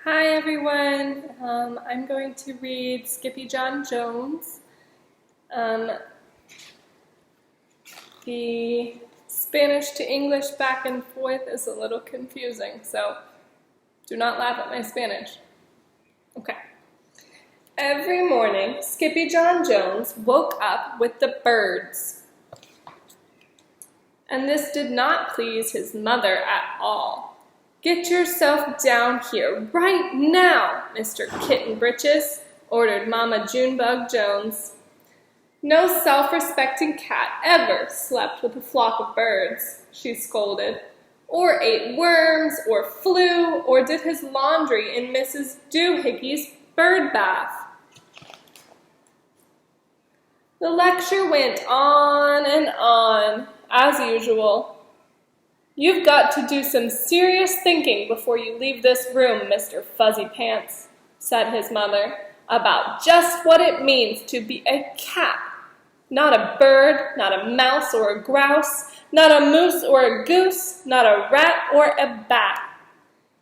Hi everyone, I'm going to read Skippy Jon Jones. The Spanish to English back and forth is a little confusing, so do not laugh at my Spanish. Okay. Every morning, Skippy Jon Jones woke up with the birds. And this did not please his mother at all. "Get yourself down here right now, Mr. Kitten Britches," ordered Mama Junebug Jones. "No self-respecting cat ever slept with a flock of birds," she scolded, "or ate worms, or flew, or did his laundry in Mrs. Doohickeys' bird bath." The lecture went on and on, as usual. "You've got to do some serious thinking before you leave this room, Mr. Fuzzy Pants," said his mother, "about just what it means to be a cat. Not a bird, not a mouse or a grouse, not a moose or a goose, not a rat or a bat.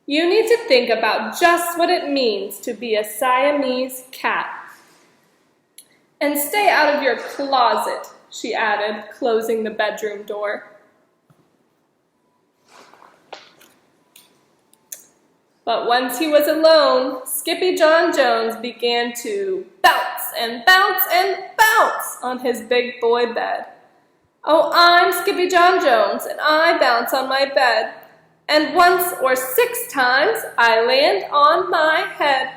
You need to think about just what it means to be a Siamese cat. And stay out of your closet," she added, closing the bedroom door. But once he was alone, Skippy Jon Jones began to bounce and bounce and bounce on his big boy bed. "Oh, I'm Skippy Jon Jones, and I bounce on my bed, and once or 6 times I land on my head."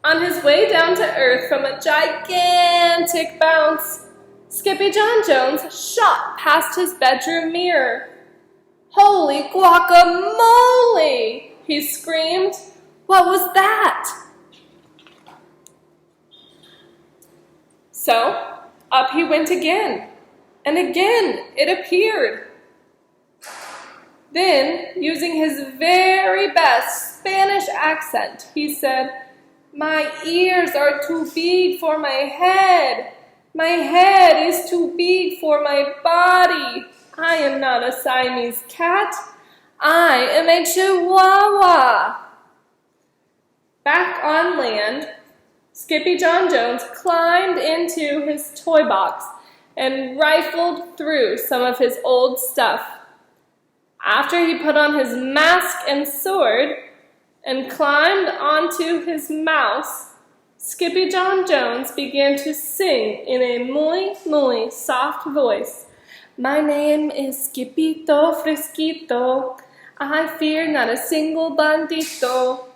On his way down to earth from a gigantic bounce, Skippy Jon Jones shot past his bedroom mirror. "Holy guacamole!" he screamed. "What was that?" So up he went again, and again it appeared. Then, using his very best Spanish accent, he said, "My ears are too big for my head. My head is too big for my body. I am not a Siamese cat. I am a Chihuahua." Back on land, Skippy Jon Jones climbed into his toy box and rifled through some of his old stuff. After he put on his mask and sword and climbed onto his mouse, Skippy Jon Jones began to sing in a muy soft voice. "My name is Skippito Frisquito. I fear not a single bandito.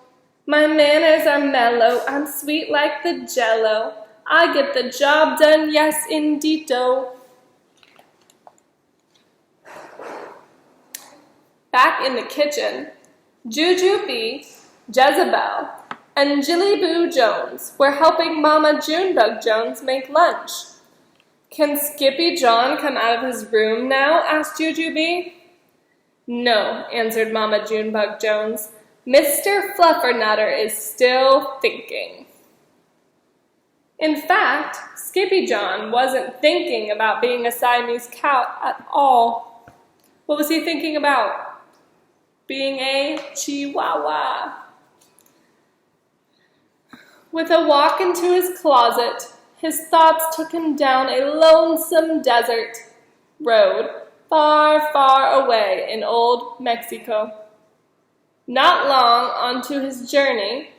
My manners are mellow, I'm sweet like the jello. I get the job done, yes indeedo." Back in the kitchen, Jujubee, Jezebel, and Jillyboo Jones were helping Mama Junebug Jones make lunch. "Can Skippy Jon come out of his room now?" asked Jujubee. "No," answered Mama Junebug Jones. "Mr. Fluffernutter is still thinking." In fact, Skippy Jon wasn't thinking about being a Siamese cat at all. What was he thinking about? Being a Chihuahua. With a walk into his closet, his thoughts took him down a lonesome desert road far, far away in old Mexico. Not long onto his journey,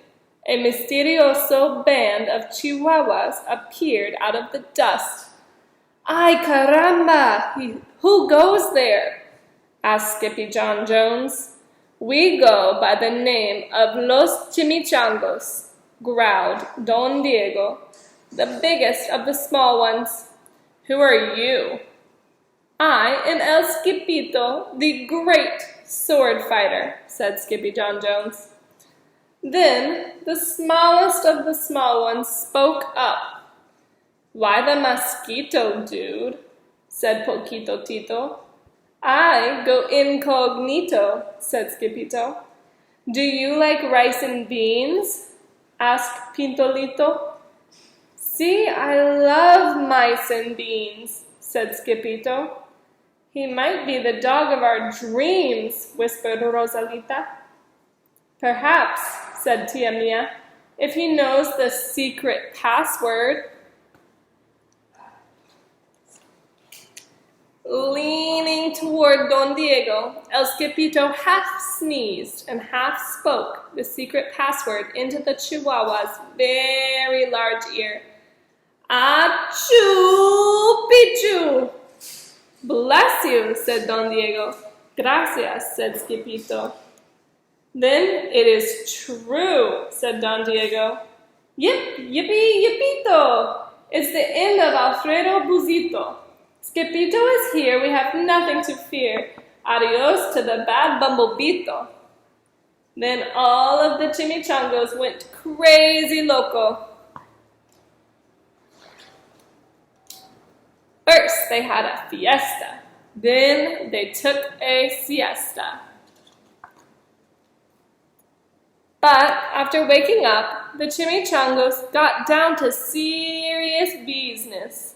a misterioso band of Chihuahuas appeared out of the dust. "Ay caramba! Who goes there?" asked Skippy Jon Jones. "We go by the name of Los Chimichangos," growled Don Diego, the biggest of the small ones. "Who are you?" "I am El Skippito, the great sword fighter," said Skippy Jon Jones. Then the smallest of the small ones spoke up. "Why the mosquito, dude?" said Poquito Tito. "I go incognito," said Skippito. "Do you like rice and beans?" asked Pintolito. "See, I love mice and beans," said Skippito. "He might be the dog of our dreams," whispered Rosalita. Perhaps, said Tia Mia, if he knows the secret password. Leaning toward Don Diego, El Skippito half sneezed and half spoke the secret password into the Chihuahua's very large ear. Achoo, Pichu! Bless you, said Don Diego. Gracias, said Skippito. Then it is true, said Don Diego. Yip, yippee, yippito! It's the end of Alfredo Buzito. Skippito is here, we have nothing to fear. Adios to the bad Bumblebito. Then all of the chimichangos went crazy loco. First they had a fiesta, then they took a siesta. But after waking up, the chimichangos got down to serious business.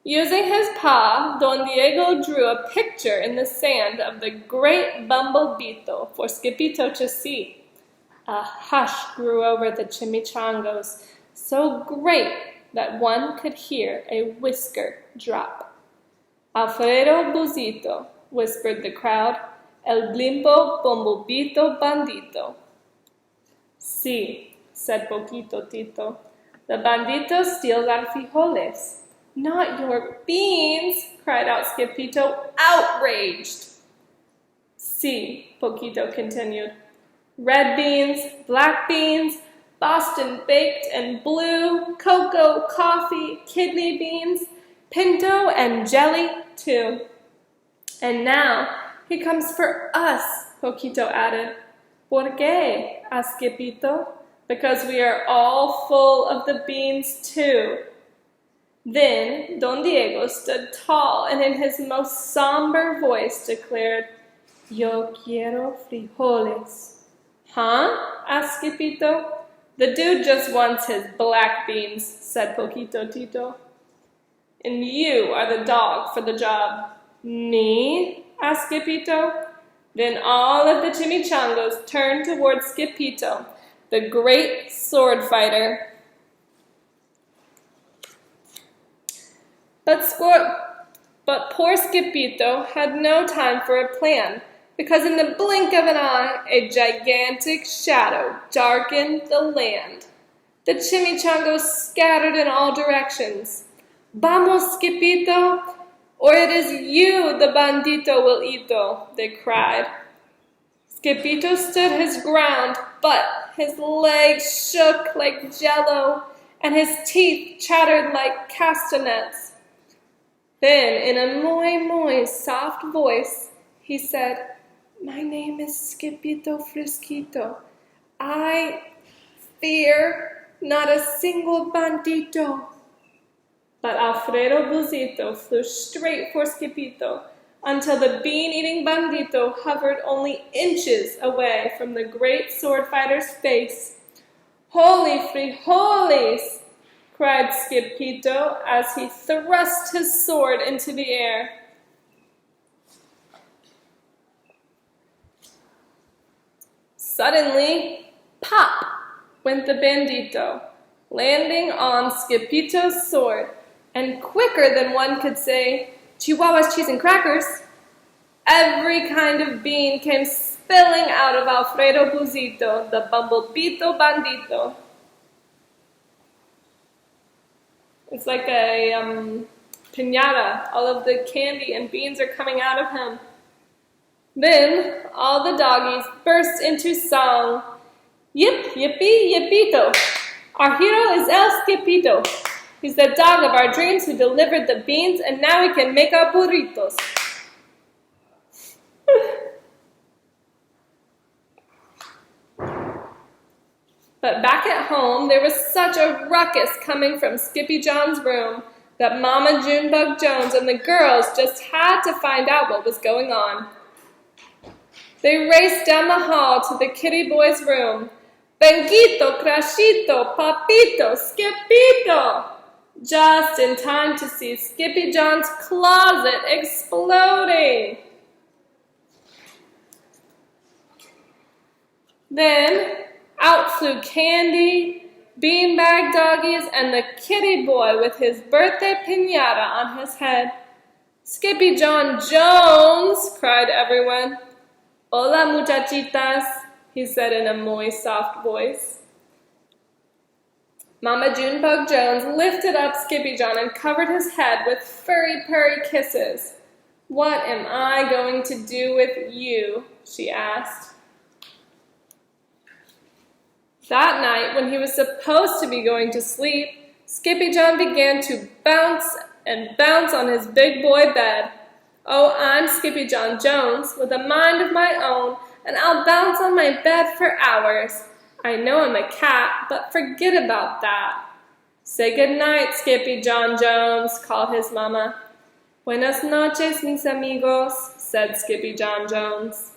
Using his paw, Don Diego drew a picture in the sand of the great Bumblebito for Skippito to see. A hush grew over the chimichangos, so great that one could hear a whisker drop. Alfredo Buzito, whispered the crowd, el blimpo Bumblebito bandito. Sí, said Poquito Tito, the bandito steals our frijoles. Not your beans, cried out Skippito, outraged. Sí, Poquito continued. Red beans, black beans, Boston baked and blue, cocoa, coffee, kidney beans, pinto, and jelly, too. And now he comes for us, Poquito added. ¿Por qué? asked Skippito. Because we are all full of the beans, too. Then Don Diego stood tall and in his most somber voice declared, Yo quiero frijoles. Huh? asked Skippito. The dude just wants his black beans, said Poquito Tito. And you are the dog for the job. Me? asked Skippito. Then all of the chimichangos turned toward Skippito, the great sword fighter. But poor Skippito had no time for a plan, because in the blink of an eye, a gigantic shadow darkened the land. The chimichangos scattered in all directions. Vamos, Skippito, or it is you the bandito will eato, they cried. Skippito stood his ground, but his legs shook like jello, and his teeth chattered like castanets. Then, in a muy soft voice, he said, My name is Skippito Frisquito. I fear not a single bandito. But Alfredo Buzito flew straight for Skippito until the bean-eating bandito hovered only inches away from the great sword fighter's face. Holy frijoles! cried Skippito as he thrust his sword into the air. Suddenly, pop went the bandito, landing on Skippito's sword, and quicker than one could say, Chihuahuas, cheese, and crackers, every kind of bean came spilling out of Alfredo Buzito, the Bumblebito bandito. It's like a piñata. All of the candy and beans are coming out of him. Then all the doggies burst into song. Yip, yippee, yippito. Our hero is El Skippito. He's the dog of our dreams who delivered the beans, and now we can make our burritos. But back at home, there was such a ruckus coming from Skippy Jon's room that Mama Junebug Jones and the girls just had to find out what was going on. They raced down the hall to the kitty boy's room. Benguito, Crashito, Papito, Skippito! Just in time to see Skippy Jon's closet exploding. Then out flew Candy, beanbag doggies, and the kitty boy with his birthday piñata on his head. "Skippy Jon Jones!" cried everyone. "Hola, muchachitas," he said in a moist, soft voice. Mama Junebug Jones lifted up Skippy Jon and covered his head with furry, purry kisses. "What am I going to do with you?" she asked. That night, when he was supposed to be going to sleep, Skippy Jon began to bounce and bounce on his big boy bed. "Oh, I'm Skippy Jon Jones, with a mind of my own, and I'll bounce on my bed for hours. I know I'm a cat, but forget about that." "Say good night, Skippy Jon Jones," called his mama. "Buenas noches, mis amigos," said Skippy Jon Jones.